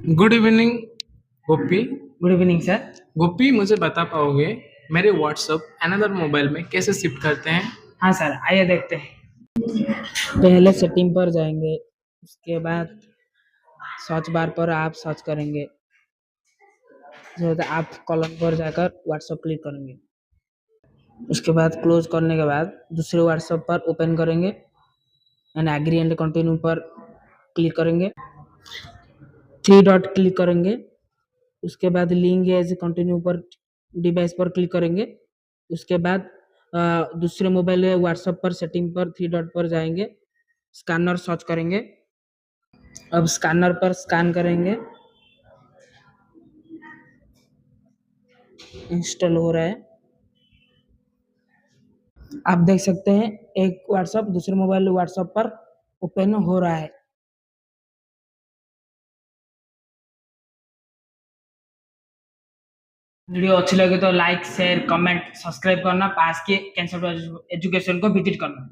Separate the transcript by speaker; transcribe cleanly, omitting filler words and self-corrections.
Speaker 1: Good evening Gopi.
Speaker 2: Good evening sir.
Speaker 1: Gopi, मुझे बता पाओगे मेरे व्हाट्सएप अनदर मोबाइल में कैसे शिफ्ट करते हैं?
Speaker 2: हाँ सर, आइए देखते हैं। पहले सेटिंग पर जाएंगे, उसके बाद सर्च बार पर आप सर्च करेंगे, आप कॉलम पर जाकर व्हाट्सएप क्लिक करेंगे। उसके बाद क्लोज करने के बाद दूसरे व्हाट्सएप पर ओपन करेंगे एंड एग्री एंड कंटिन्यू पर क्लिक करेंगे, थ्री डॉट क्लिक करेंगे। उसके बाद लिंक एज कंटिन्यू पर डिवाइस पर क्लिक करेंगे। उसके बाद दूसरे मोबाइल व्हाट्सएप पर सेटिंग पर थ्री डॉट पर जाएंगे, स्कैनर सर्च करेंगे। अब स्कैनर पर स्कैन करेंगे, इंस्टॉल हो रहा है। आप देख सकते हैं एक व्हाट्सएप दूसरे मोबाइल व्हाट्सएप पर ओपन हो रहा है। वीडियो अच्छी लगे तो लाइक शेयर कमेंट सब्सक्राइब करना, पास के कैंसर एजुकेशन को विजिट करना।